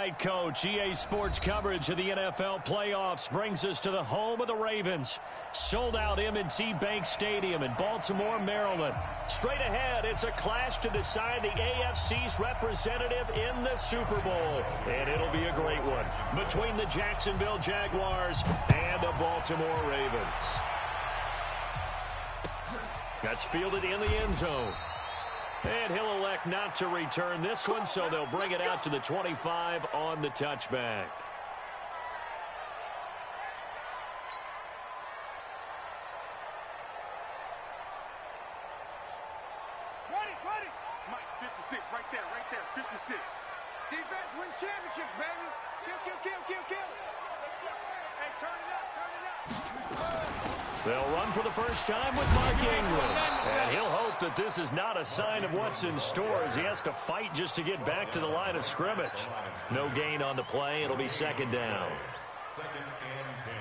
right, Coach. EA Sports coverage of the NFL playoffs brings us to the home of the Ravens. Sold out M&T Bank Stadium in Baltimore, Maryland. Straight ahead, it's a clash to decide the AFC's representative in the Super Bowl. And it'll be a great one between the Jacksonville Jaguars and the Baltimore Ravens. That's fielded in the end zone. And he'll elect not to return this one, so they'll bring it out to the 25 on the touchback. Ready. Mike, 56, right there, 56. Defense wins championships, baby. Kill. Hey, turn it up. They'll run for the first time with Mark Ingram. And he'll hope that this is not a sign of what's in store as he has to fight just to get back to the line of scrimmage. No gain on the play. It'll be second down. Second and 10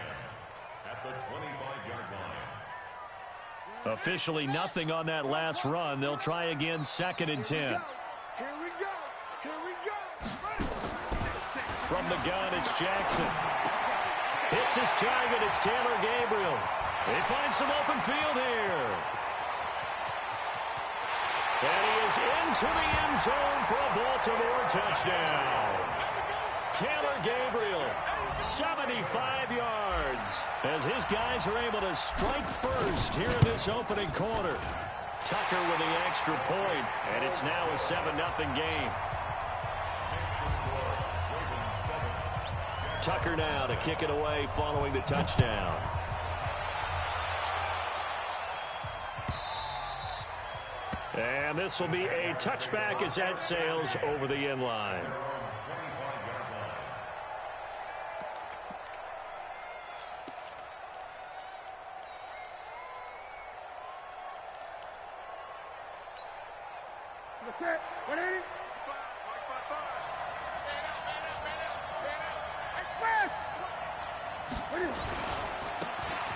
at the 25-yard line. Officially nothing on that last run. They'll try again second and 10. Here we go. From the gun, it's Jackson. Hits his target. It's Taylor Gabriel. They find some open field here. And he is into the end zone for a Baltimore touchdown. Taylor Gabriel, 75 yards, as his guys are able to strike first here in this opening quarter. Tucker with the extra point, and it's now a 7-0 game. Tucker now to kick it away following the touchdown. And this will be a touchback as that sails over the end line.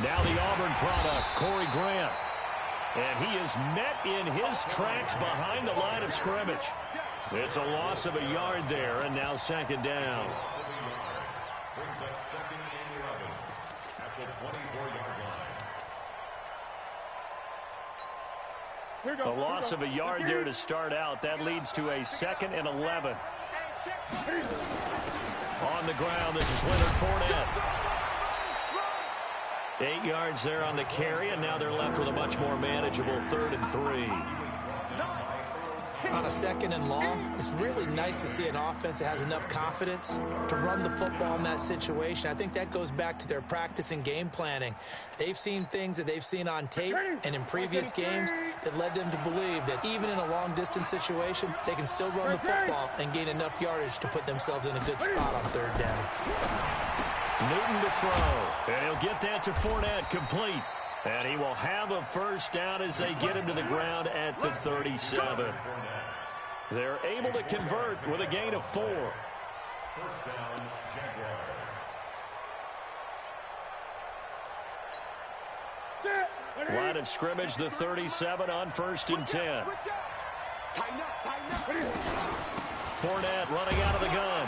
Now the Auburn product, Corey Grant. And he is met in his tracks behind the line of scrimmage. It's a loss of a yard there, and now second down. Brings up second and 11 at the 24-yard line. A loss of a yard there to start out. That leads to a second and 11. On the ground, this is Leonard Fournette. 8 yards there on the carry, and now they're left with a much more manageable 3rd and 3. On a second and long, it's really nice to see an offense that has enough confidence to run the football in that situation. I think that goes back to their practice and game planning. They've seen things that they've seen on tape and in previous games that led them to believe that even in a long-distance situation, they can still run the football and gain enough yardage to put themselves in a good spot on 3rd down. Newton to throw, and he'll get that to Fournette, complete. And he will have a first down as they get him to the ground at the 37. They're able to convert with a gain of 4. First down, Jaguars. Line of scrimmage, the 37 on 1st and 10. Fournette running out of the gun.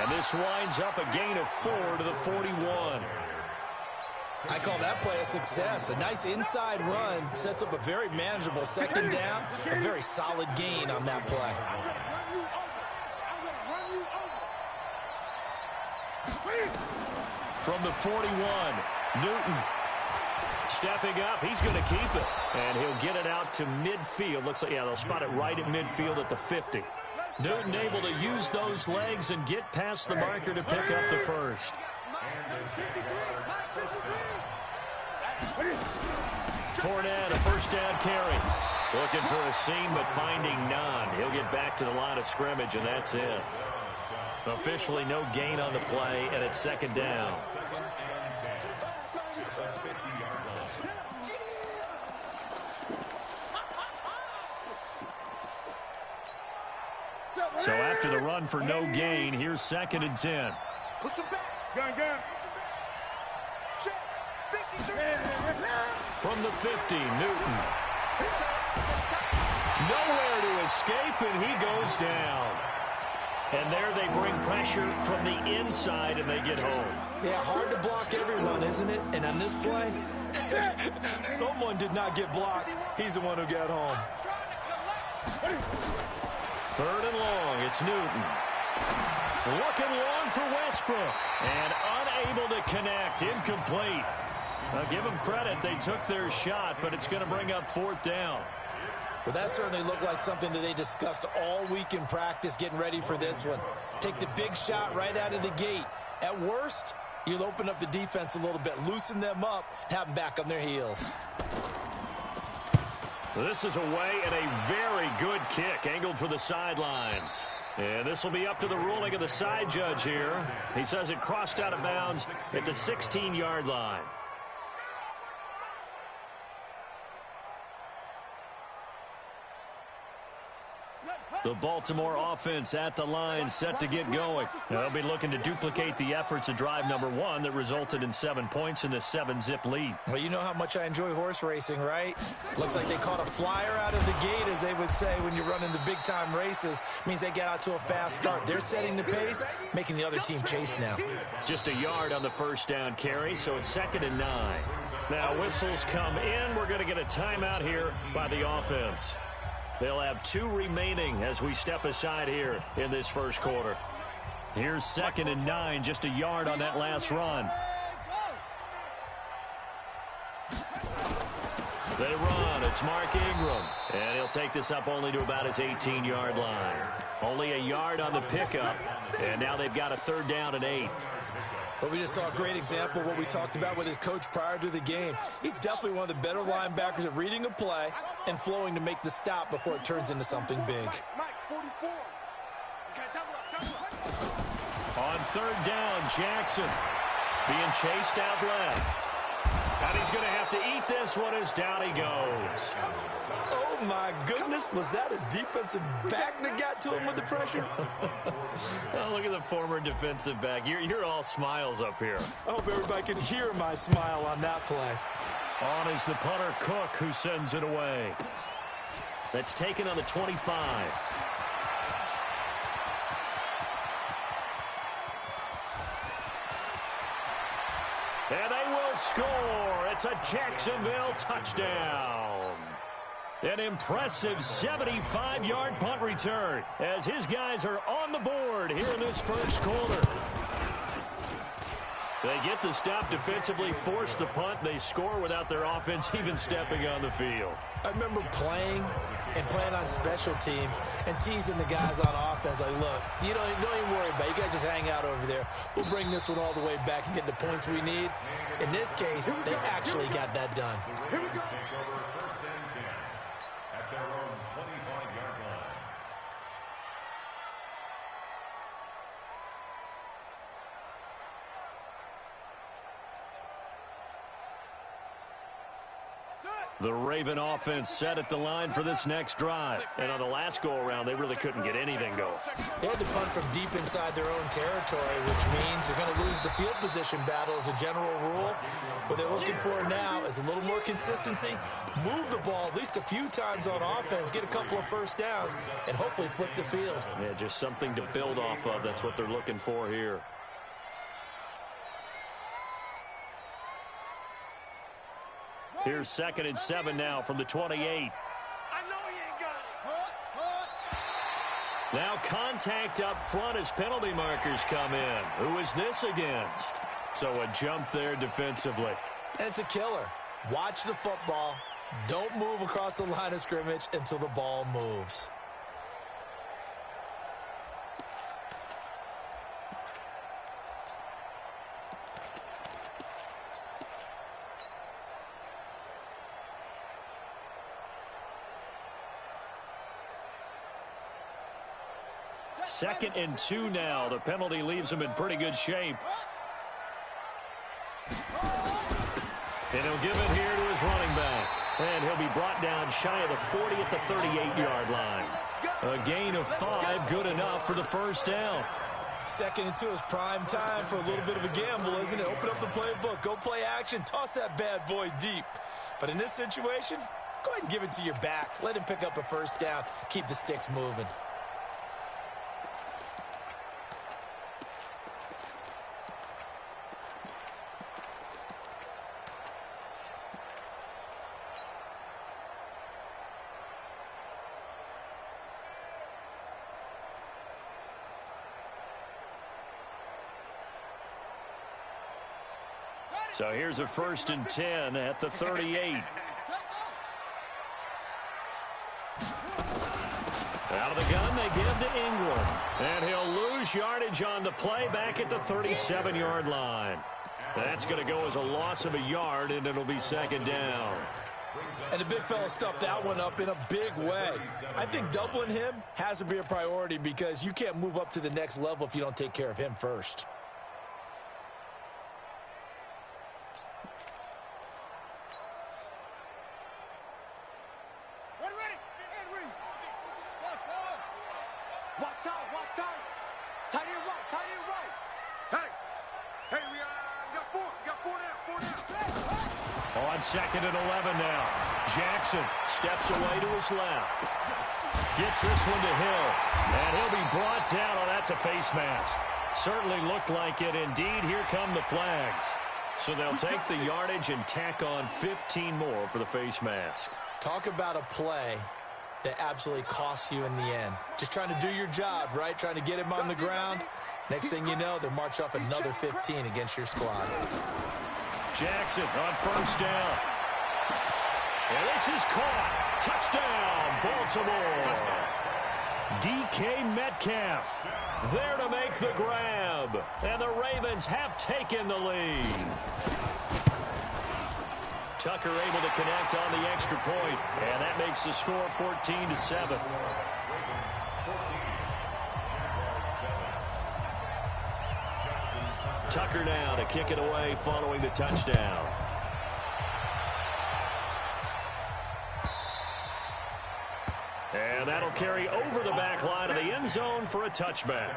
And this winds up a gain of 4 to the 41. I call that play a success. A nice inside run sets up a very manageable second down. A very solid gain on that play. From the 41, Newton stepping up. He's going to keep it. And he'll get it out to midfield. Looks like, yeah, they'll spot it right at midfield at the 50. Newton able to use those legs and get past the marker to pick up the first. Fournette, a first down carry. Looking for a seam, but finding none. He'll get back to the line of scrimmage, and that's it. Officially no gain on the play, and it's second down. So after the run for no gain, here's 2nd and 10. Push him back. Gun. From the 50, Newton. Nowhere to escape, and he goes down. And there they bring pressure from the inside, and they get home. Yeah, hard to block everyone, isn't it? And on this play, someone did not get blocked. He's the one who got home. 3rd and long. It's Newton. Looking long for Westbrook. And unable to connect. Incomplete. I'll give them credit. They took their shot, but it's going to bring up 4th down. Well, that certainly looked like something that they discussed all week in practice, getting ready for this one. Take the big shot right out of the gate. At worst, you'll open up the defense a little bit, loosen them up, have them back on their heels. This is away and a very good kick, angled for the sidelines. And this will be up to the ruling of the side judge here. He says it crossed out of bounds at the 16-yard line. The Baltimore offense at the line, set to get going. They'll be looking to duplicate the efforts of drive number 1 that resulted in 7 points in this 7-zip lead. Well, you know how much I enjoy horse racing, right? Looks like they caught a flyer out of the gate, as they would say when you're running the big-time races. Means they get out to a fast start. They're setting the pace, making the other team chase now. Just a yard on the first down carry, so it's 2nd and 9. Now whistles come in. We're going to get a timeout here by the offense. They'll have 2 remaining as we step aside here in this first quarter. Here's 2nd and 9, just a yard on that last run. They run. It's Mark Ingram. And he'll take this up only to about his 18-yard line. Only a yard on the pickup. And now they've got a 3rd down and 8. But we just saw a great example of what we talked about with his coach prior to the game. He's definitely one of the better linebackers at reading a play and flowing to make the stop before it turns into something big. On 3rd down, Jackson being chased out left. And he's going to have to eat this one as down he goes. Oh, my goodness. Was that a defensive back that got to him with the pressure? Oh, look at the former defensive back. You're all smiles up here. I hope everybody can hear my smile on that play. On is the punter, Cook, who sends it away. That's taken on the 25. And they will score. It's a Jacksonville touchdown. An impressive 75-yard punt return as his guys are on the board here in this first quarter. They get the stop defensively, force the punt. They score without their offense even stepping on the field. I remember playing on special teams and teasing the guys on offense like, look, you don't even worry about it. You guys just hang out over there. We'll bring this one all the way back and get the points we need. In this case, they actually got that done. Here we go. Take over 1st and 10 at their own 25-yard line. The Raven offense set at the line for this next drive. And on the last go-around, they really couldn't get anything going. They had to punt from deep inside their own territory, which means they're going to lose the field position battle as a general rule. What they're looking for now is a little more consistency, move the ball at least a few times on offense, get a couple of first downs, and hopefully flip the field. Yeah, just something to build off of. That's what they're looking for here. Here's 2nd and 7 now from the 28. I know he ain't got it. Now contact up front as penalty markers come in. Who is this against? So a jump there defensively. And it's a killer. Watch the football. Don't move across the line of scrimmage until the ball moves. Second and 2 now. The penalty leaves him in pretty good shape. And he'll give it here to his running back. And he'll be brought down shy of the 40 at the 38-yard line. A gain of 5, good enough for the first down. 2nd and 2 is prime time for a little bit of a gamble, isn't it? Open up the playbook, go play action, toss that bad boy deep. But in this situation, go ahead and give it to your back. Let him pick up a first down, keep the sticks moving. So here's a 1st and 10 at the 38. Out of the gun, they give to Ingram. And he'll lose yardage on the play back at the 37-yard line. That's going to go as a loss of a yard, and it'll be 2nd down. And the big fella stuffed that one up in a big way. I think doubling him has to be a priority because you can't move up to the next level if you don't take care of him first. On 2nd and 11 now. Jackson steps away to his left. Gets this one to Hill. And he'll be brought down. Oh, that's a face mask. Certainly looked like it. Indeed, here come the flags. So they'll take the yardage and tack on 15 more for the face mask. Talk about a play that absolutely costs you in the end. Just trying to do your job, right? Trying to get him on the ground. Next thing you know, they'll march off another 15 against your squad. Jackson on 1st down. And this is caught. Touchdown, Baltimore. DK Metcalf there to make the grab. And the Ravens have taken the lead. Tucker able to connect on the extra point. And that makes the score 14-7. Tucker now to kick it away following the touchdown. And that'll carry over the back line of the end zone for a touchback.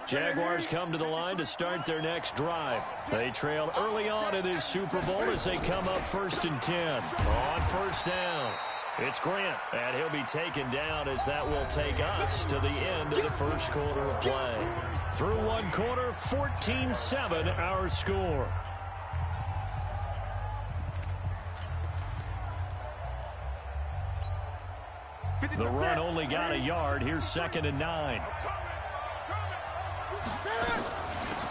Jaguars come to the line to start their next drive. They trailed early on in this Super Bowl as they come up 1st and 10. On 1st down, it's Grant, and he'll be taken down as that will take us to the end of the 1st quarter of play. Through 1 quarter, 14-7 our score. The run only got a yard. Here's 2nd and 9.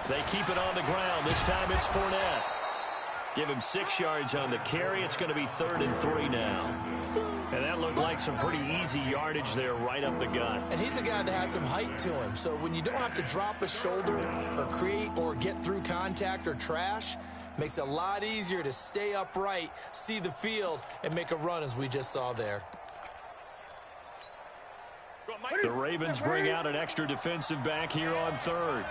They keep it on the ground. This time it's Fournette. Give him 6 yards on the carry. It's going to be 3rd and 3 now. And that looked like some pretty easy yardage there right up the gut. And he's a guy that has some height to him. So when you don't have to drop a shoulder or create or get through contact or trash, makes it a lot easier to stay upright, see the field, and make a run as we just saw there. The Ravens bring out an extra defensive back here on 3rd.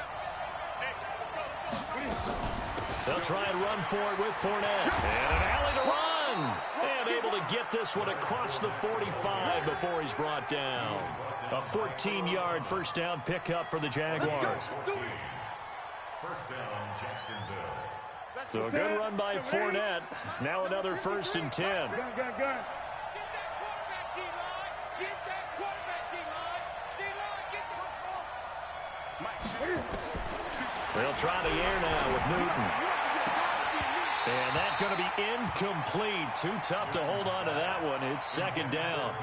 They'll try and run for it with Fournette. And an alley to run. And able to get this one across the 45 before he's brought down. A 14-yard 1st down pickup for the Jaguars. 1st down, Jacksonville. So a good run by Fournette. Now another 1st and 10. They'll try the air now with Newton. And that's going to be incomplete. Too tough to hold on to that one. It's 2nd down.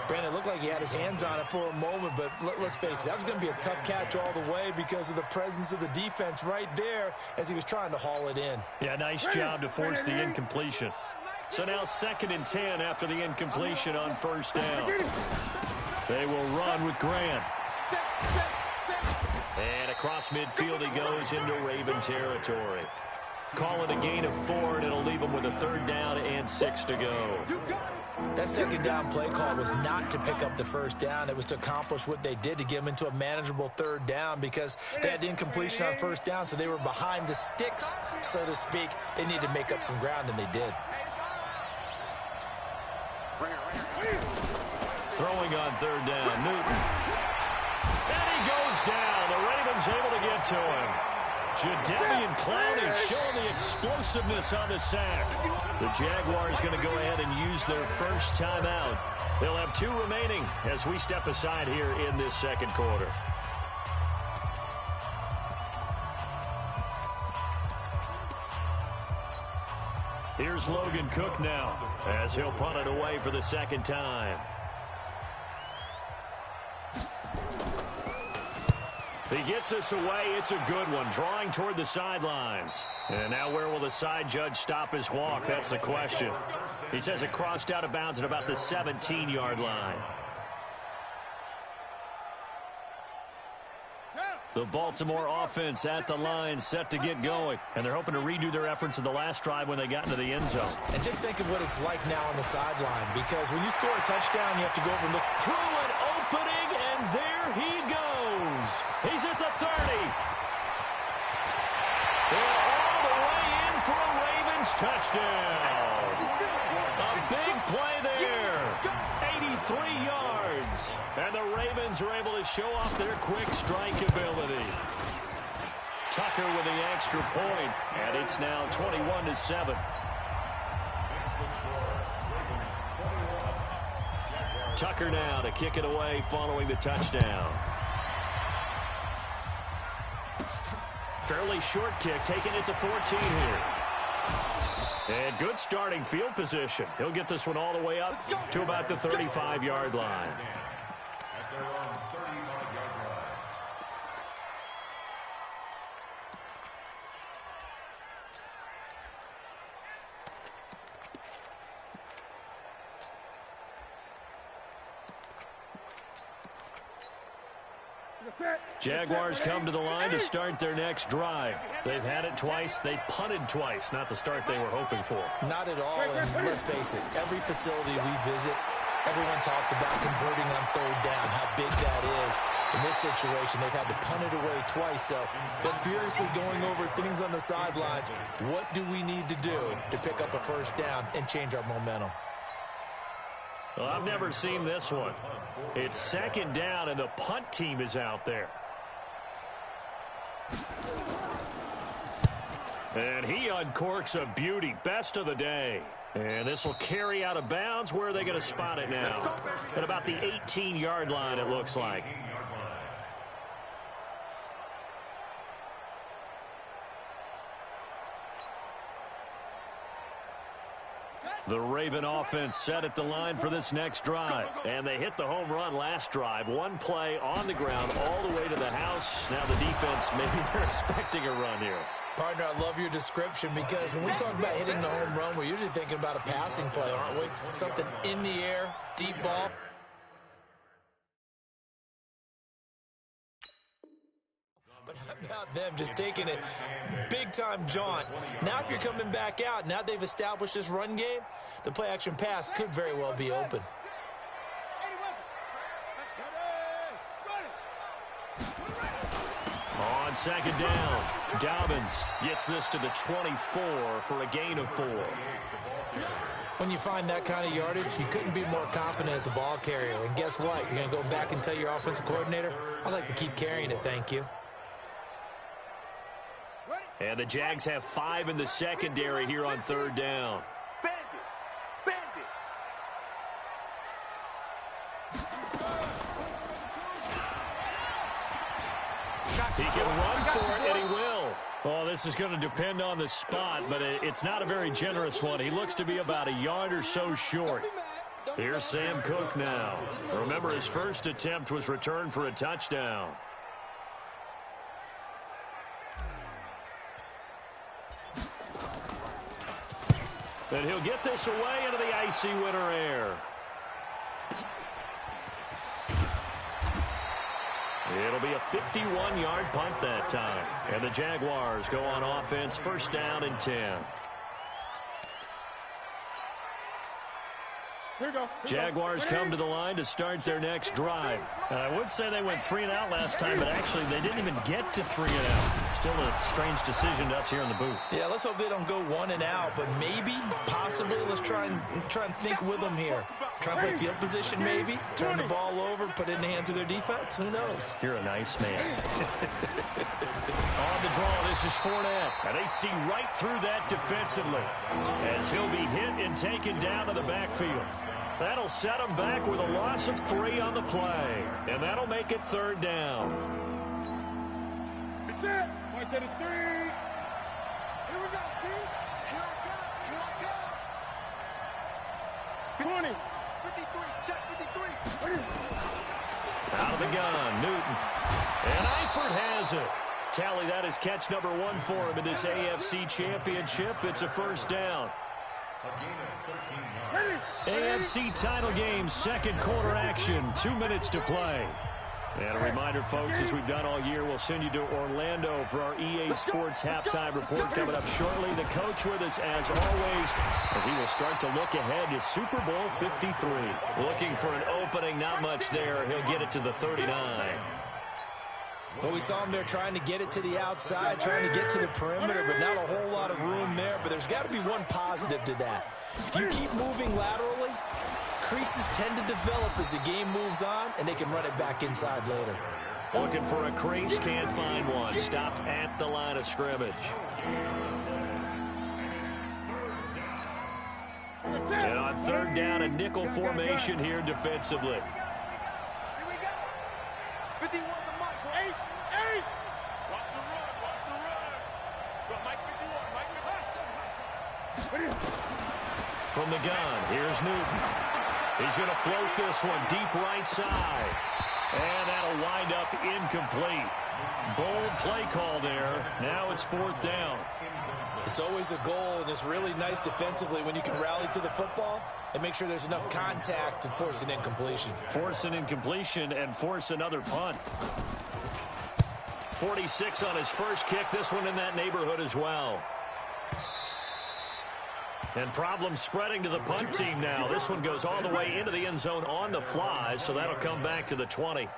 Brandon, it looked like he had his hands on it for a moment, but let's face it, that was going to be a tough catch all the way because of the presence of the defense right there as he was trying to haul it in. Yeah, nice job to force the incompletion. So now 2nd and 10 after the incompletion on 1st down. They will run with Grant. And across midfield he goes into Raven territory. Call it a gain of 4, and it'll leave them with a 3rd down and 6 to go. That 2nd down play call was not to pick up the 1st down. It was to accomplish what they did to get them into a manageable 3rd down because they had the incompletion on 1st down, so they were behind the sticks, so to speak. They needed to make up some ground, and they did. Throwing on 3rd down, Newton. And he goes down. The Ravens able to get to him. Jadeveon Clowney showing the explosiveness on the sack. The Jaguars going to go ahead and use their first timeout. They'll have 2 remaining as we step aside here in this 2nd quarter. Here's Logan Cook now as he'll punt it away for the second time. He gets this away. It's a good one, drawing toward the sidelines. And now where will the side judge stop his walk? That's the question. He says it crossed out of bounds at about the 17-yard line. The Baltimore offense at the line, set to get going. And they're hoping to redo their efforts in the last drive when they got into the end zone. And just think of what it's like now on the sideline, because when you score a touchdown, you have to go over and look through an opening, and there he goes. He's at the 30. And all the way in for a Ravens touchdown. A big play there. 83 yards. And the Ravens are able to show off their quick strike ability. Tucker with the extra point, and it's now 21-7. Tucker now to kick it away following the touchdown. Fairly short kick, taking it to 14 here. And good starting field position. He'll get this one all the way up to about the 35-yard line. Jaguars come to the line to start their next drive. They've had it twice. They've punted twice. Not the start they were hoping for. Not at all, and let's face it, every facility we visit, everyone talks about converting on third down, how big that is. In this situation, they've had to punt it away twice, so they're furiously going over things on the sidelines. What do we need to do to pick up a first down and change our momentum? Well, I've never seen this one. It's second down, and the punt team is out there. And he uncorks a beauty. Best of the day. And this will carry out of bounds. Where are they going to spot it now? At about the 18-yard line, it looks like. The Raven offense set at the line for this next drive. And they hit the home run last drive. One play on the ground all the way to the house. Now the defense, maybe they're expecting a run here. Partner, I love your description, because when we talk about hitting the home run, we're usually thinking about a passing play, aren't we? Something in the air, deep ball. But how about them just taking it big-time jaunt? Now if you're coming back out, now they've established this run game, the play-action pass could very well be open. On second down, Dobbins gets this to the 24 for a gain of 4. When you find that kind of yardage, you couldn't be more confident as a ball carrier. And guess what? You're going to go back and tell your offensive coordinator, I'd like to keep carrying it, thank you. And the Jags have 5 in the secondary here on third down. He can run for it, and he will. Well, this is going to depend on the spot, but it's not a very generous one. He looks to be about a yard or so short. Here's Sam Cook now. Remember, his first attempt was returned for a touchdown. And he'll get this away into the icy winter air. It'll be a 51-yard punt that time. And the Jaguars go on offense, first down and 10. Jaguars come to the line to start their next drive. I would say they went 3 and out last time, but actually they didn't even get to 3 and out. Still a strange decision to us here in the booth. Yeah, let's hope they don't go 1 and out, but maybe, possibly, let's try and think with them here. Try and play field position maybe, turn the ball over, put it in the hands of their defense. Who knows? You're a nice man. On the draw, this is Fournette. And they see right through that defensively as he'll be hit and taken down to the backfield. That'll set him back with a loss of 3 on the play. And that'll make it third down. It's it. 3. Here we go, team. Here I come. Check 53. Out of the gun, Newton. And Eifert has it. Tally, that is catch number 1 for him in this AFC Championship. It's a first down. AFC title game, second quarter action, 2 minutes to play. And a reminder, folks, as we've done all year, we'll send you to Orlando for our EA Sports halftime report coming up shortly. The coach with us, as always, as he will start to look ahead to Super Bowl 53. Looking for an opening, not much there. He'll get it to the 39. Well, we saw him there trying to get it to the outside, trying to get to the perimeter, but not a whole lot of room there. But there's got to be one positive to that. If you keep moving laterally, creases tend to develop as the game moves on, and they can run it back inside later. Looking for a crease, can't find one. Stopped at the line of scrimmage. And on third down, a nickel formation here defensively. Here we go. 51 to Mike. 8. Watch the run. Go, Mike 51. Mike 51. From the gun, here's Newton. He's going to float this one deep right side. And that'll wind up incomplete. Bold play call there. Now it's fourth down. It's always a goal, and it's really nice defensively when you can rally to the football and make sure there's enough contact to force an incompletion. Force an incompletion and force another punt. 46 on his first kick. This one in that neighborhood as well. And problems spreading to the punt team now. This one goes all the way into the end zone on the fly, so that'll come back to the 20.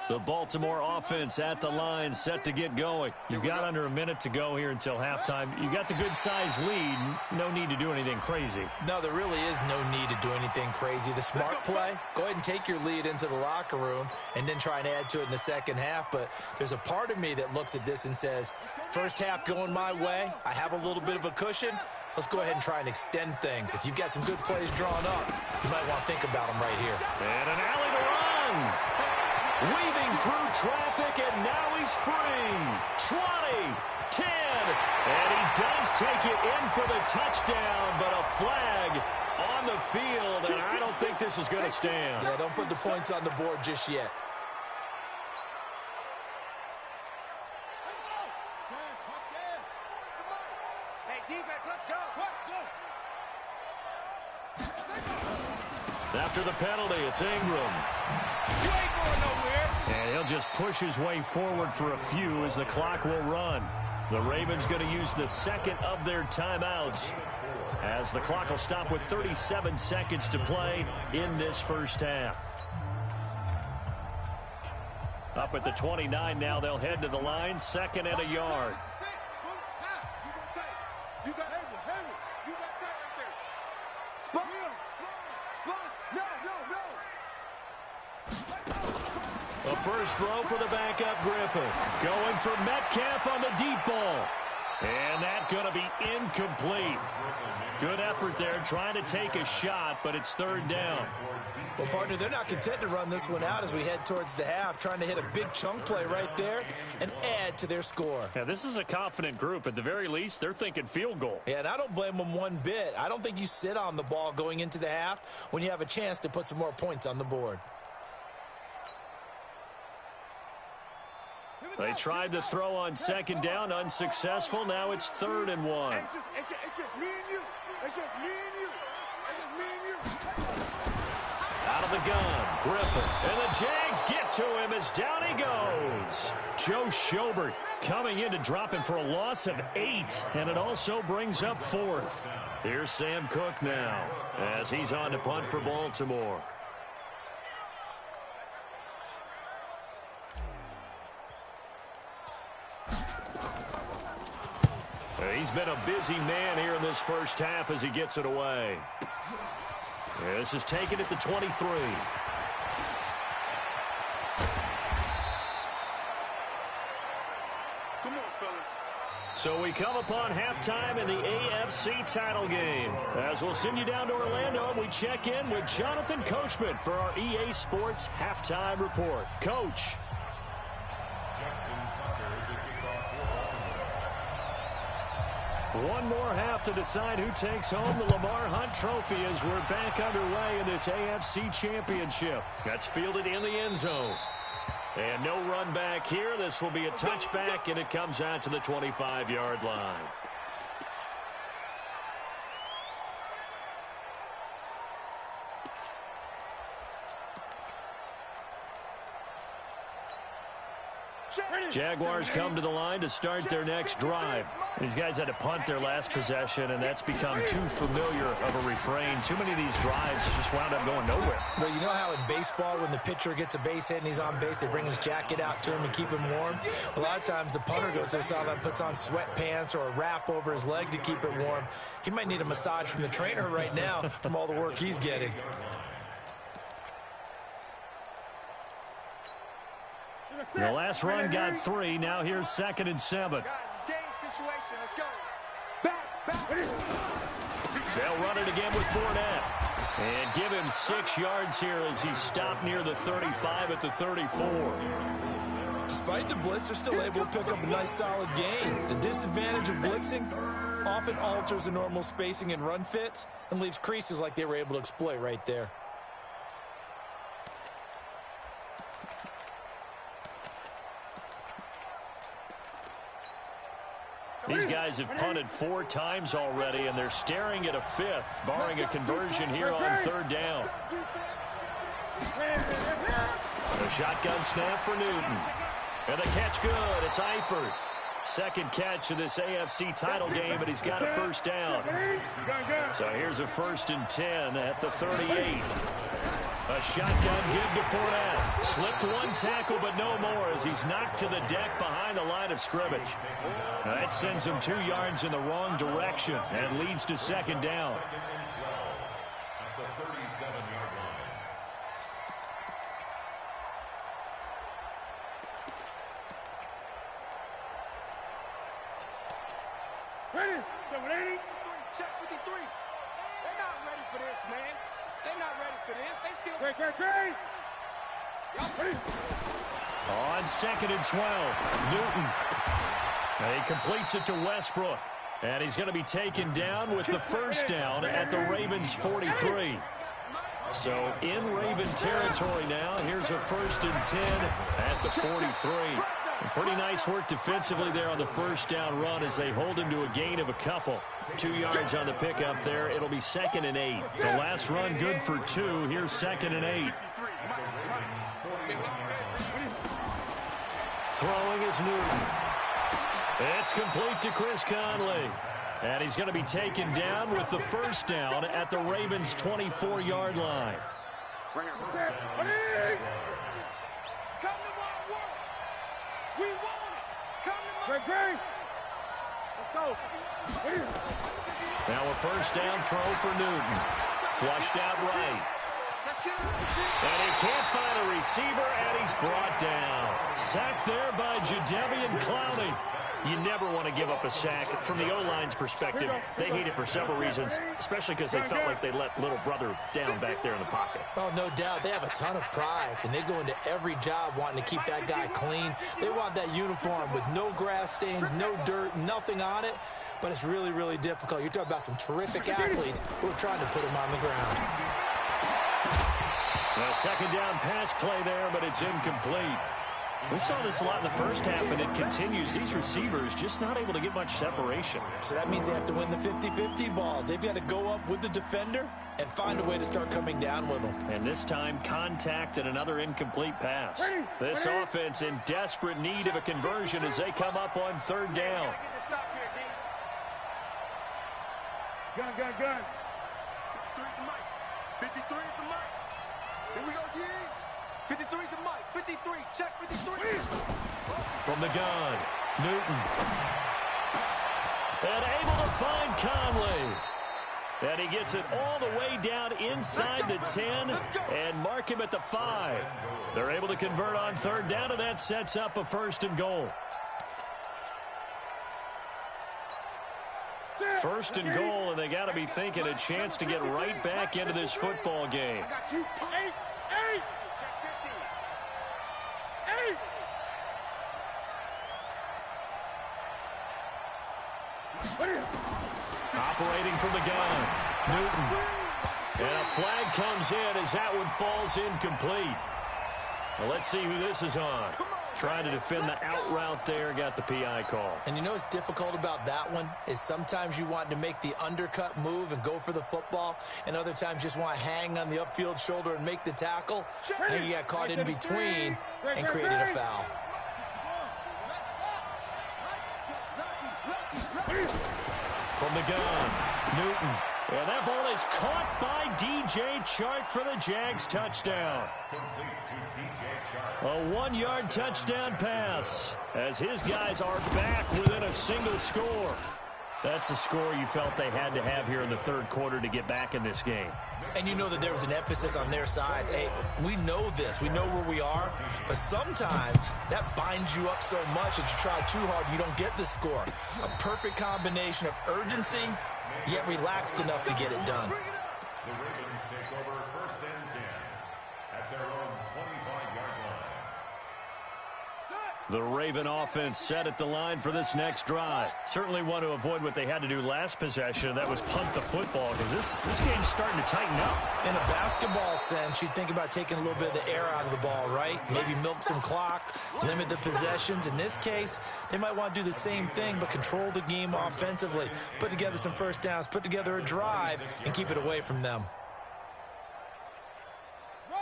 The Baltimore offense at the line, set to get going. You've got under a minute to go here until halftime. You got the good-sized lead. No need to do anything crazy. No, there really is no need to do anything crazy. The smart play, go ahead and take your lead into the locker room and then try and add to it in the second half. But there's a part of me that looks at this and says, first half going my way, I have a little bit of a cushion. Let's go ahead and try and extend things. If you've got some good plays drawn up, you might want to think about them right here. And an alley to run. Weaving through traffic, and now he's free. 20, 10, and he does take it in for the touchdown, but a flag on the field, and I don't think this is going to stand. Yeah, don't put the points on the board just yet. Hey, defense, let's go. After the penalty, it's Ingram. You ain't going nowhere. And he'll just push his way forward for a few as the clock will run. The Ravens going to use the second of their timeouts as the clock will stop with 37 seconds to play in this first half. Up at the 29 now, they'll head to the line, second and a yard. You got Hayward. You got that right there. Spot. No. A first throw for the backup Griffin. Going for Metcalf on the deep ball. And that's going to be incomplete. Good effort there, trying to take a shot, but it's third down. Well, partner, they're not content to run this one out as we head towards the half, trying to hit a big chunk play right there and add to their score. Yeah, this is a confident group. At the very least, they're thinking field goal. Yeah, and I don't blame them one bit. I don't think you sit on the ball going into the half when you have a chance to put some more points on the board. They tried to throw on second down, unsuccessful. Now it's 3rd and 1. It's just me and you. It's just me and you. Out of the gun, Griffin. And the Jags get to him as down he goes. Joe Schobert coming in to drop him for a loss of 8. And it also brings up 4th. Here's Sam Cook now as he's on to punt for Baltimore. He's been a busy man here in this first half as he gets it away. This is taken at the 23. Come on, fellas. So we come upon halftime in the AFC title game. As we'll send you down to Orlando, and we check in with Jonathan Coachman for our EA Sports halftime report. Coach. One more half to decide who takes home the Lamar Hunt Trophy as we're back underway in this AFC Championship. That's fielded in the end zone. And no run back here. This will be a touchback, and it comes out to the 25-yard line. Jaguars come to the line to start their next drive. These guys had to punt their last possession, and that's become too familiar of a refrain. Too many of these drives just wound up going nowhere. Well, you know how in baseball, when the pitcher gets a base hit and he's on base, they bring his jacket out to him and keep him warm? A lot of times the punter goes to the sideline, puts on sweatpants or a wrap over his leg to keep it warm. He might need a massage from the trainer right now from all the work he's getting. The last run got 3. Now here's 2nd and 7. Guys, it's game situation. Let's go. Back. They'll run it again with Fournette. And give him 6 yards here as he stopped near the 35 at the 34. Despite the blitz, they're still able to pick up a nice solid gain. The disadvantage of blitzing often alters the normal spacing and run fits and leaves creases like they were able to exploit right there. These guys have punted 4 times already, and they're staring at a 5th, barring a conversion here on 3rd down. A shotgun snap for Newton. And the catch good. It's Eifert. 2nd catch of this AFC title game, and he's got a 1st down. So here's a 1st and 10 at the 38. A shotgun give to Fournette. Slipped 1 tackle, but no more as he's knocked to the deck behind the line of scrimmage. Now that sends him 2 yards in the wrong direction and leads to 2nd down. At the 37-yard line. Ready? Check 53. They're not ready for this, man. They're not ready for this. They still... Great. On 2nd and 12, Newton. He completes it to Westbrook. And he's going to be taken down with the 1st down at the Ravens' 43. So in Raven territory now. Here's a 1st and 10 at the 43. Pretty nice work defensively there on the 1st down run as they hold him to a gain of a couple. 2 yards on the pickup there. It'll be 2nd and 8. The last run good for 2. Here's 2nd and 8. Throwing is Newton. It's complete to Chris Conley. And he's going to be taken down with the 1st down at the Ravens' 24-yard line. Great. Let's go. Now a 1st down throw for Newton. Flushed out right. And he can't find a receiver, and he's brought down. Sacked there by Jadeveon Clowney. You never want to give up a sack. From the O-line's perspective, they hate it for several reasons, especially because they felt like they let little brother down back there in the pocket. Oh, no doubt. They have a ton of pride, and they go into every job wanting to keep that guy clean. They want that uniform with no grass stains, no dirt, nothing on it, but it's really, really difficult. You're talking about some terrific athletes who are trying to put him on the ground. A 2nd down pass play there, but it's incomplete. We saw this a lot in the 1st half, and it continues. These receivers just not able to get much separation. So that means they have to win the 50-50 balls. They've got to go up with the defender and find a way to start coming down with them. And this time, contact and another incomplete pass. This offense in desperate need of a conversion as they come up on 3rd down. Gun. 53 at the mic. 53 at the mic. Here we go, G. 53 at the mic. 53. Check 53. From the gun, Newton. And able to find Conley. And he gets it all the way down inside the 10 and mark him at the 5. They're able to convert on 3rd down, and that sets up a 1st and goal. 1st and goal, and they got to be thinking a chance to get right back into this football game. I got you. 8. Check 50. 8. Operating from the gun, Newton. And a flag comes in as that one falls incomplete. Well, let's see who this is on. Trying to defend the out route there, got the PI call. And you know what's difficult about that one is sometimes you want to make the undercut move and go for the football, and other times just want to hang on the upfield shoulder and make the tackle. And you got caught in between and created a foul. From the gun, Newton. And that ball is caught by DJ Chark for the Jags touchdown. A 1-yard touchdown pass as his guys are back within a single score. That's a score you felt they had to have here in the third quarter to get back in this game. And you know that there was an emphasis on their side. Hey, we know this. We know where we are. But sometimes that binds you up so much that you try too hard, you don't get the score. A perfect combination of urgency, yet relaxed enough to get it done. The Ravens take over 1st and 10 at their own 25-yard line. The Raven offense set at the line for this next drive. Certainly want to avoid what they had to do last possession. That was punt the football, because this game's starting to tighten up. In a basketball sense, you think about taking a little bit of the air out of the ball, right? Maybe milk some clock, limit the possessions. In this case, they might want to do the same thing, but control the game offensively. Put together some first downs, put together a drive, and keep it away from them.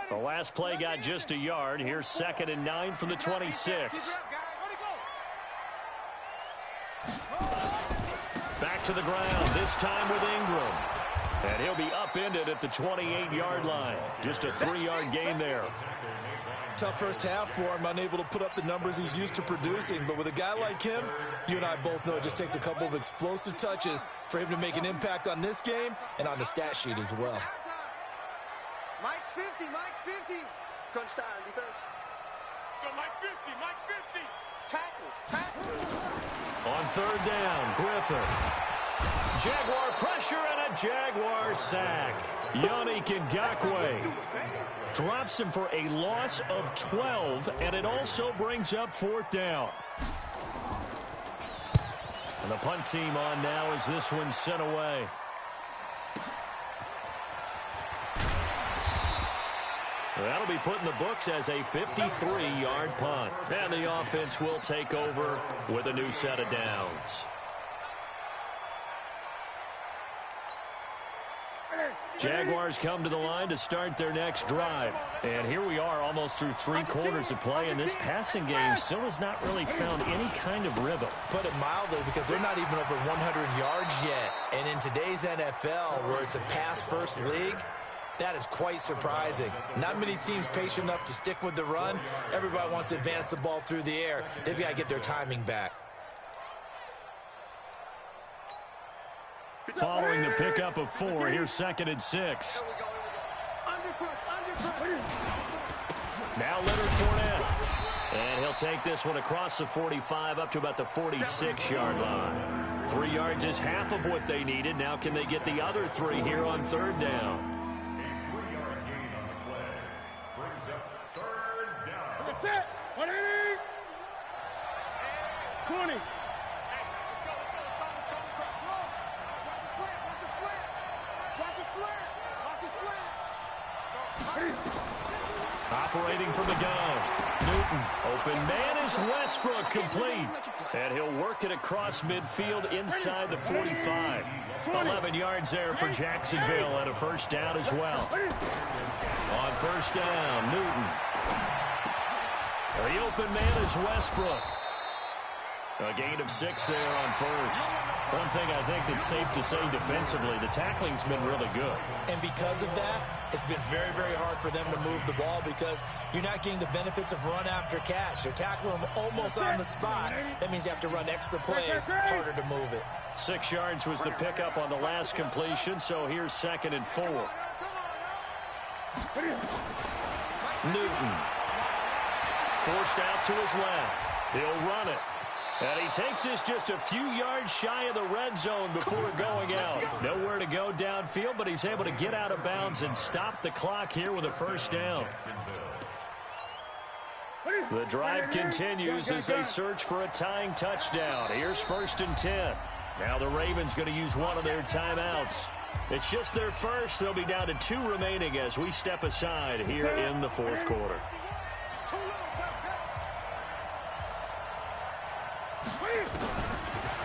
The last play got just a yard. Here's 2nd and 9 from the 26. Back to the ground, this time with Ingram. And he'll be upended at the 28-yard line. Just a 3-yard gain there. Tough first half for him, unable to put up the numbers he's used to producing. But with a guy like him, you and I both know it just takes a couple of explosive touches for him to make an impact on this game and on the stat sheet as well. Mike's 50, Mike's 50. Crunch time, defense. Go, Mike 50, Mike 50. Tackles. On 3rd down, Griffin. Jaguar pressure and a Jaguar sack. Yannick Ngakoue drops him for a loss of 12, and it also brings up 4th down. And the punt team on now as this one's sent away. That'll be put in the books as a 53-yard punt. And the offense will take over with a new set of downs. Jaguars come to the line to start their next drive. And here we are almost through 3 quarters of play, and this passing game still has not really found any kind of rhythm. Put it mildly, because they're not even over 100 yards yet. And in today's NFL, where it's a pass-first league, that is quite surprising. Not many teams patient enough to stick with the run. Everybody wants to advance the ball through the air. They've got to get their timing back. Following the pickup of 4, here's 2nd and 6. Now Leonard Fournette. And he'll take this one across the 45 up to about the 46-yard line. 3 yards is half of what they needed. Now can they get the other 3 here on 3rd down? 20. Operating from the gun, Newton. Open man is Westbrook, complete. And he'll work it across midfield inside the 45. 11 yards there for Jacksonville and a 1st down as well. On 1st down, Newton. The open man is Westbrook. A gain of 6 there on 1st. One thing I think that's safe to say defensively, the tackling's been really good. And because of that, it's been very, very hard for them to move the ball because you're not getting the benefits of run after catch. They're tackling them almost on the spot. That means you have to run extra plays, harder to move it. 6 yards was the pickup on the last completion, so here's 2nd and 4. Newton. Forced out to his left. He'll run it. And he takes this just a few yards shy of the red zone before going out. Nowhere to go downfield, but he's able to get out of bounds and stop the clock here with a 1st down. The drive continues as they search for a tying touchdown. Here's 1st and 10. Now the Ravens going to use one of their timeouts. It's just their first. They'll be down to 2 remaining as we step aside here in the fourth quarter.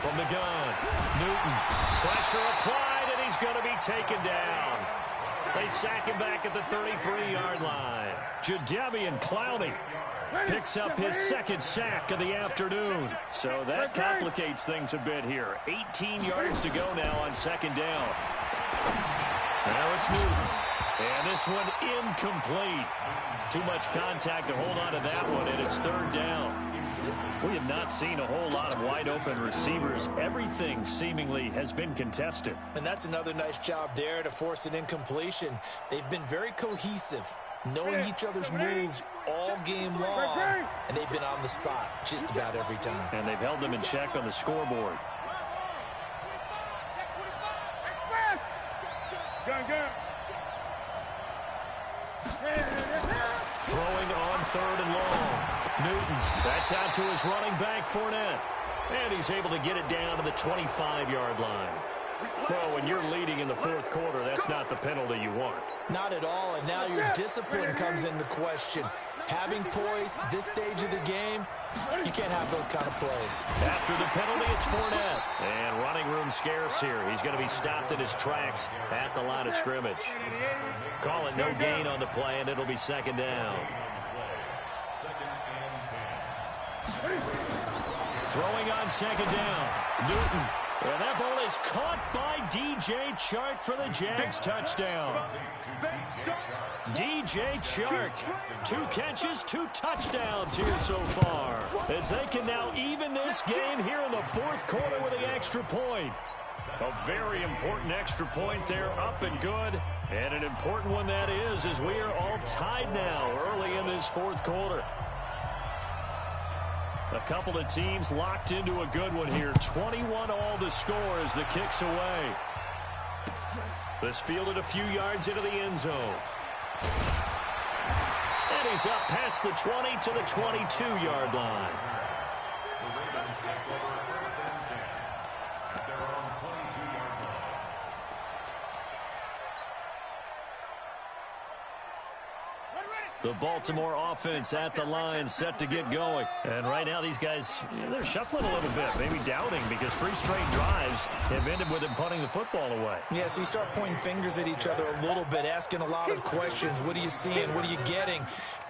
From the gun, Newton. Pressure applied, and he's going to be taken down. They sack him back at the 33-yard line. Jadeveon Clowney picks up his second sack of the afternoon. So that complicates things a bit here. 18 yards to go now on second down. Now it's Newton. And this one incomplete. Too much contact to hold on to that one, and it's third down. We have not seen a whole lot of wide-open receivers. Everything seemingly has been contested. And that's another nice job there to force an incompletion. They've been very cohesive, knowing each other's moves all game long, and they've been on the spot just about every time. And they've held them in check on the scoreboard. Throwing on third and long. Newton, that's out to his running back, Fournette. And he's able to get it down to the 25-yard line. Well, when you're leading in the fourth quarter, that's not the penalty you want. Not at all, and now your discipline comes into question. Having poise this stage of the game, you can't have those kind of plays. After the penalty, it's Fournette. And running room scarce here. He's going to be stopped in his tracks at the line of scrimmage. Call it no gain on the play, and it'll be second down. Throwing on second down. Newton. And that ball is caught by DJ Chark for the Jags touchdown. DJ Chark, 2 catches, 2 touchdowns here so far. As they can now even this game here in the fourth quarter with the extra point. A very important extra point there, up and good. And an important one that is, as we are all tied now early in this fourth quarter. A couple of teams locked into a good one here. 21 all the score as the kick's away. This fielded a few yards into the end zone. And he's up past the 20 to the 22-yard line. The Ravens take over first and 10 at their own 22-yard line. The Baltimore offense at the line, set to get going. And right now these guys, they're shuffling a little bit, maybe doubting, because 3 straight drives have ended with them punting the football away. Yeah, so you start pointing fingers at each other a little bit, asking a lot of questions. What are you seeing? What are you getting?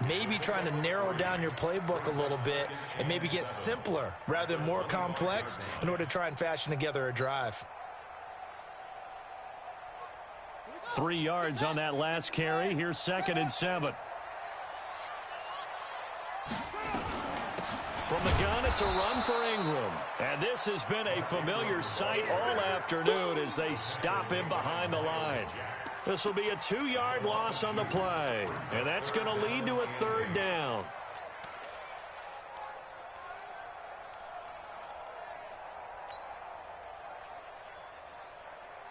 Maybe trying to narrow down your playbook a little bit and maybe get simpler rather than more complex in order to try and fashion together a drive. 3 yards on that last carry. Here's second and 7. From the gun, it's a run for Ingram. And this has been a familiar sight all afternoon as they stop him behind the line. This will be a 2-yard loss on the play. And that's going to lead to a third down.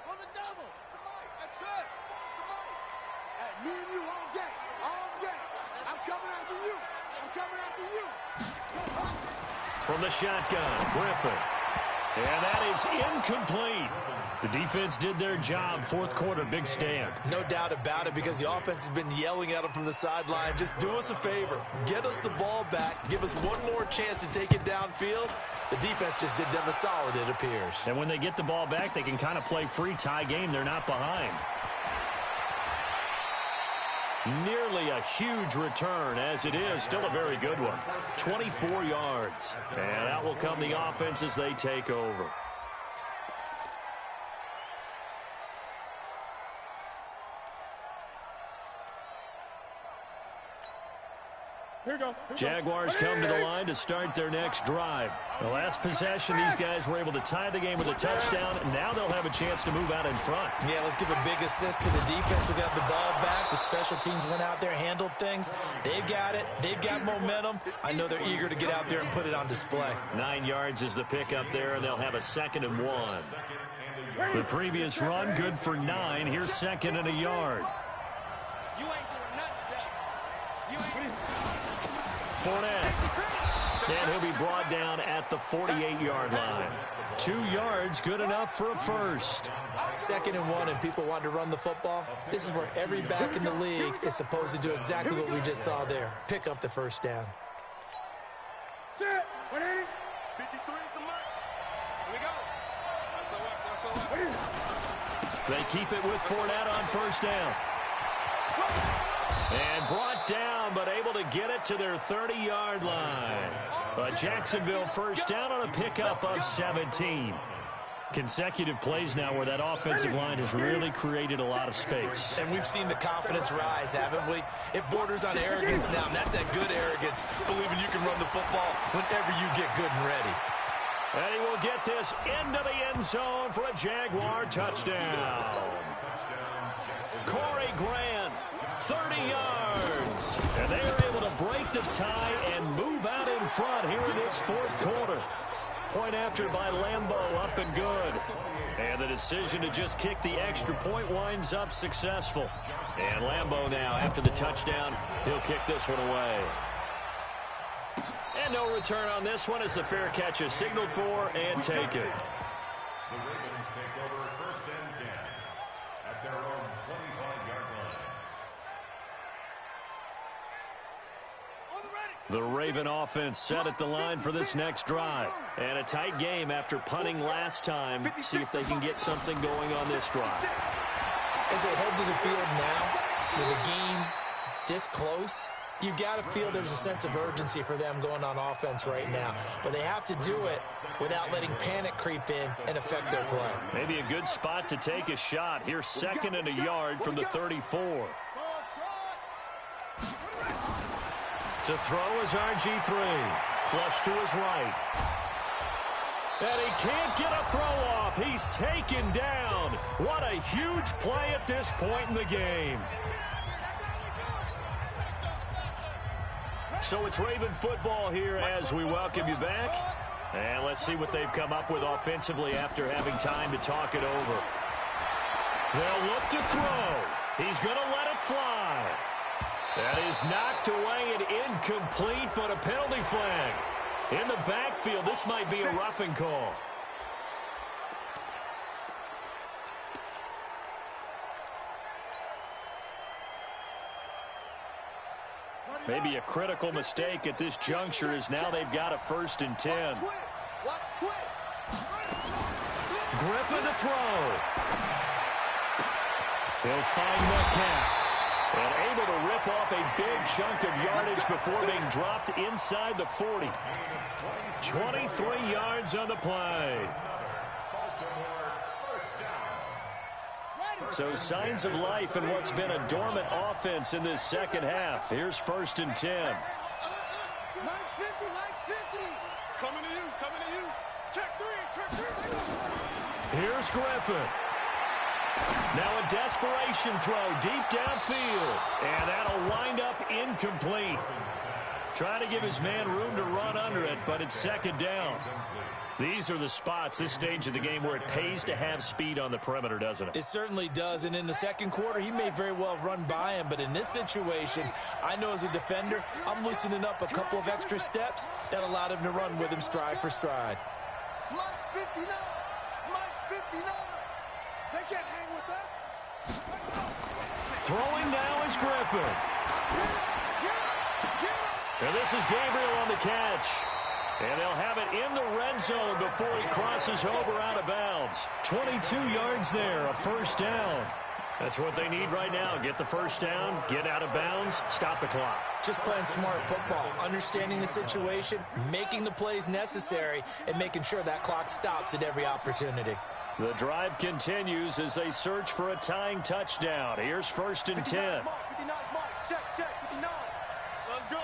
On the double. That's it. Me and you all day. All day. I'm coming after you. I'm coming after you. From the shotgun, Griffin. And that is incomplete. The defense did their job. Fourth quarter, big stand. No doubt about it, because the offense has been yelling at them from the sideline. Just do us a favor. Get us the ball back. Give us one more chance to take it downfield. The defense just did them a solid, it appears. And when they get the ball back, they can kind of play free tie game. They're not behind. Nearly a huge return, as it is still a very good one. 24 yards. And out will come the offense as they take over. Jaguars come to the line to start their next drive. The last possession, these guys were able to tie the game with a touchdown, and now they'll have a chance to move out in front. Yeah, let's give a big assist to the defense who got the ball back. The special teams went out there, handled things. They've got it. They've got momentum. I know they're eager to get out there and put it on display. 9 yards is the pick up there, and they'll have a 2nd and 1. The previous run, good for 9. Here's 2nd and a yard. Fournette. And he'll be brought down at the 48-yard line. 2 yards, good enough for a first. 2nd and 1, and people want to run the football. This is where every back in the league is supposed to do exactly what we just saw there. Pick up the first down. 180. 53 is the mark. Here we go. They keep it with Fournette on first down. And brought down, but able to get it to their 30-yard line. A Jacksonville first down on a pickup of 17. Consecutive plays now where that offensive line has really created a lot of space. And we've seen the confidence rise, haven't we? It borders on arrogance now, and that's that good arrogance, believing you can run the football whenever you get good and ready. And he will get this into the end zone for a Jaguar touchdown. Corey Grant, 30 yards. And they are able to break the tie and move out in front here in this 4th quarter. Point after by Lambo, up and good. And the decision to just kick the extra point winds up successful. And Lambo now, after the touchdown, he'll kick this one away. And no return on this one as the fair catch is signaled for and taken. The Ravens take over 1st and 10 at their own 25-yard line. The Raven offense set at the line for this next drive. And a tight game after punting last time. See if they can get something going on this drive. As they head to the field now, with the game this close, you've got to feel there's a sense of urgency for them going on offense right now. But they have to do it without letting panic creep in and affect their play. Maybe a good spot to take a shot. Here's 2nd and a yard from the 34. To throw is RG3. Flush to his right. And he can't get a throw off. He's taken down. What a huge play at this point in the game. So it's Raven football here as we welcome you back. And let's see what they've come up with offensively after having time to talk it over. They'll look to throw. He's going to let it fly. That is knocked away and incomplete, but a penalty flag. In the backfield, this might be a roughing call. Maybe a critical mistake at this juncture as now they've got a 1st and 10. Griffin to throw. He'll find Metcalf. And able to rip off a big chunk of yardage before being dropped inside the 40. 23 yards on the play. So signs of life in what's been a dormant offense in this 2nd half. Here's 1st and 10. Max 50, Max 50. Coming to you. Check 3. Here's Griffin. Now a desperation throw deep downfield. And that'll wind up incomplete. Trying to give his man room to run under it, but it's 2nd down. These are the spots, this stage of the game, where it pays to have speed on the perimeter, doesn't it? It certainly does, and in the 2nd quarter, he may very well run by him, but in this situation, I know as a defender, I'm loosening up a couple of extra steps that allowed him to run with him stride for stride. Max 59. Max 59. They can't hang with us. Throwing now is Griffin. And this is Gabriel on the catch. And they'll have it in the red zone before he crosses over out of bounds. 22 yards there, a 1st down. That's what they need right now. Get the 1st down, get out of bounds, stop the clock. Just playing smart football, understanding the situation, making the plays necessary, and making sure that clock stops at every opportunity. The drive continues as they search for a tying touchdown. Here's 1st and 10. 59, Mark. Check, 59. Let's go.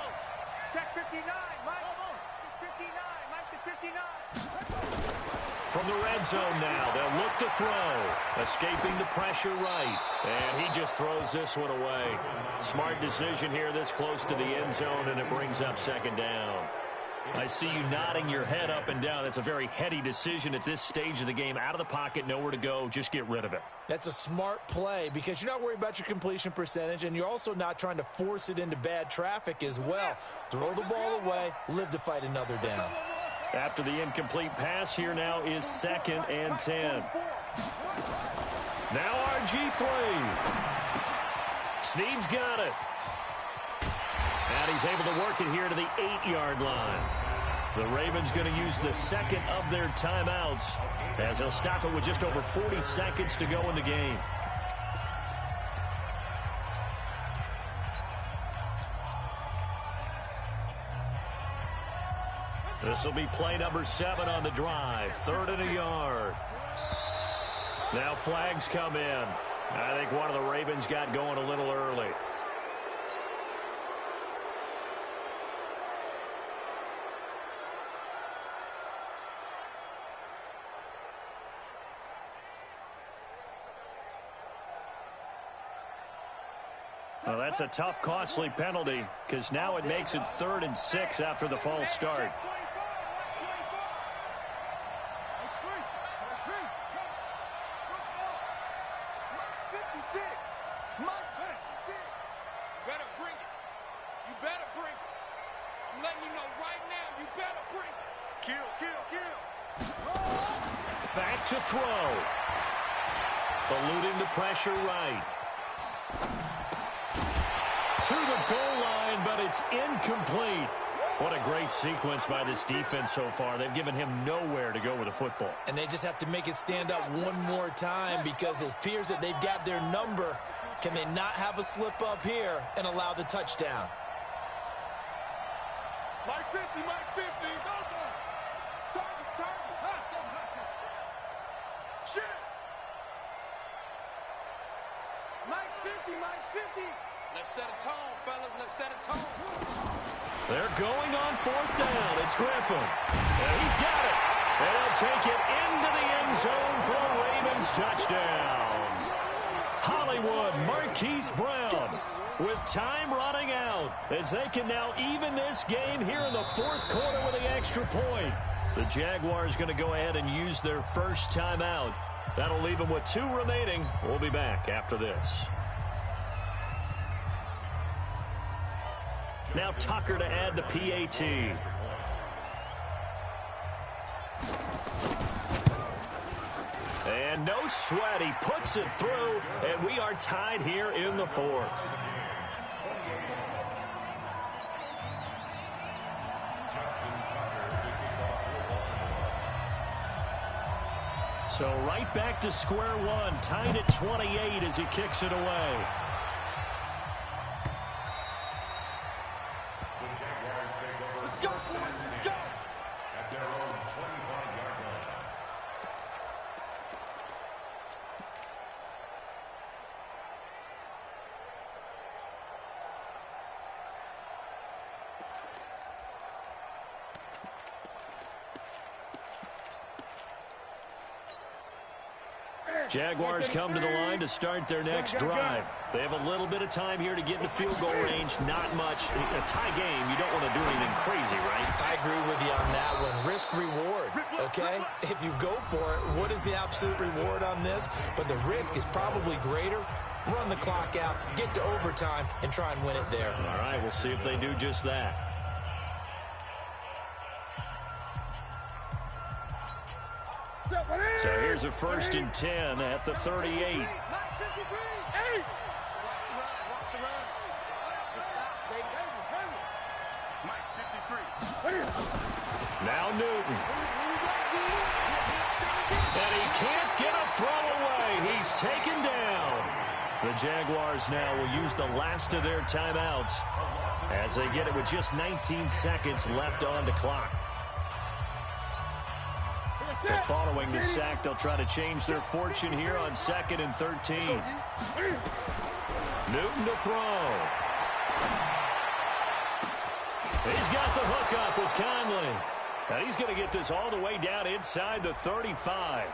Check 59, Mike. It's 59, Mike to 59. From the red zone now, they'll look to throw. Escaping the pressure right. And he just throws this one away. Smart decision here this close to the end zone, and it brings up 2nd down. I see you nodding your head up and down. That's a very heady decision at this stage of the game. Out of the pocket, nowhere to go. Just get rid of it. That's a smart play because you're not worried about your completion percentage, and you're also not trying to force it into bad traffic as well. Throw the ball away, live to fight another down. After the incomplete pass, here now is 2nd and 10. Now RG3. Snead's got it. And he's able to work it here to the 8-yard line. The Ravens going to use the second of their timeouts as they'll stop it with just over 40 seconds to go in the game. This will be play number 7 on the drive. 3rd and a yard. Now flags come in. I think one of the Ravens got going a little early. Well, that's a tough, costly penalty because now it makes it 3rd and 6 after the false start. Back to throw. Eluding the pressure right. To the goal line, but it's incomplete. What a great sequence by this defense so far. They've given him nowhere to go with the football. And they just have to make it stand up one more time because it appears that they've got their number. Can they not have a slip up here and allow the touchdown? Mike 50, Mike 50. Target. Shit. Mike's 50, Mike's 50. Let's set a tone, fellas. Let's set a tone. They're going on 4th down. It's Griffin. And he's got it. And he'll take it into the end zone for a Ravens touchdown. Hollywood Marquise Brown with time running out as they can now even this game here in the 4th quarter with the extra point. The Jaguars going to go ahead and use their first timeout. That'll leave them with 2 remaining. We'll be back after this. Now Tucker to add the PAT. And no sweat. He puts it through, and we are tied here in the 4th. So right back to square one, tied at 28 as he kicks it away. Jaguars come to the line to start their next drive. They have a little bit of time here to get into field goal range. Not much. A tie game, you don't want to do anything crazy, right? I agree with you on that one. Risk-reward, okay? If you go for it, what is the absolute reward on this? But the risk is probably greater. Run the clock out, get to overtime, and try and win it there. All right, we'll see if they do just that. So here's a 1st and 10 at the 38. Now Newton. And he can't get a throw away. He's taken down. The Jaguars now will use the last of their timeouts as they get it with just 19 seconds left on the clock. But following the sack, they'll try to change their fortune here on 2nd and 13. Newton to throw. He's got the hook up with Conley. And he's going to get this all the way down inside the 35.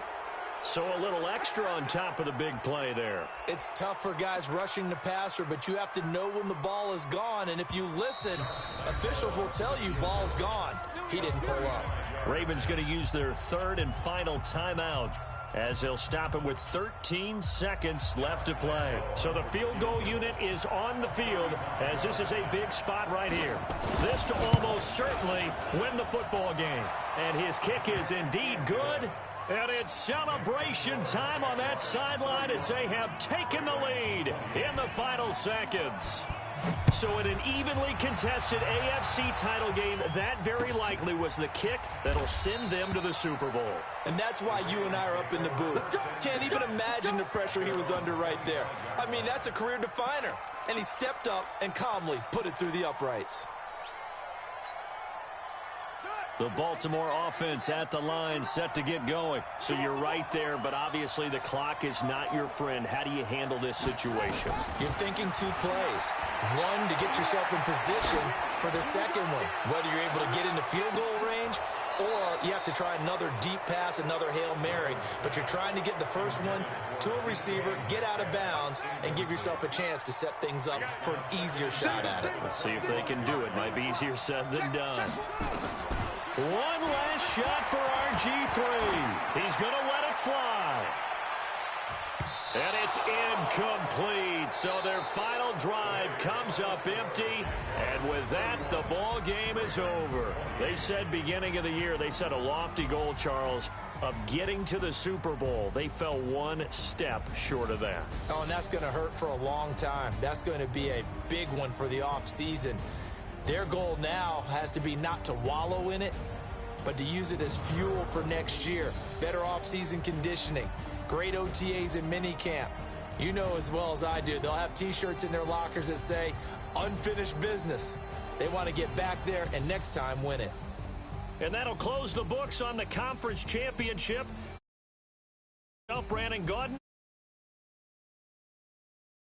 So a little extra on top of the big play there. It's tough for guys rushing the passer, but you have to know when the ball is gone. And if you listen, officials will tell you ball's gone. He didn't pull up. Ravens going to use their third and final timeout as they'll stop it with 13 seconds left to play. So the field goal unit is on the field as this is a big spot right here. This to almost certainly win the football game. And his kick is indeed good. And it's celebration time on that sideline as they have taken the lead in the final seconds. So in an evenly contested AFC title game, that very likely was the kick that'll send them to the Super Bowl. And that's why you and I are up in the booth. Can't even imagine the pressure he was under right there. I mean, that's a career definer. And he stepped up and calmly put it through the uprights. The Baltimore offense at the line, set to get going. So you're right there, but obviously the clock is not your friend. How do you handle this situation? You're thinking two plays. One, to get yourself in position for the second one, whether you're able to get into field goal range or you have to try another deep pass, another Hail Mary. But you're trying to get the first one to a receiver, get out of bounds, and give yourself a chance to set things up for an easier shot at it. Let's see if they can do it. Might be easier said than done. One last shot for RG3. He's going to let it fly. And it's incomplete. So their final drive comes up empty. And with that, the ball game is over. They said beginning of the year, they set a lofty goal, Charles, of getting to the Super Bowl. They fell one step short of that. Oh, and that's going to hurt for a long time. That's going to be a big one for the offseason. Their goal now has to be not to wallow in it, but to use it as fuel for next year. Better offseason conditioning, great OTAs and minicamp. You know as well as I do, they'll have T-shirts in their lockers that say, unfinished business. They want to get back there and next time win it. And that'll close the books on the conference championship. Brandon Gaudin.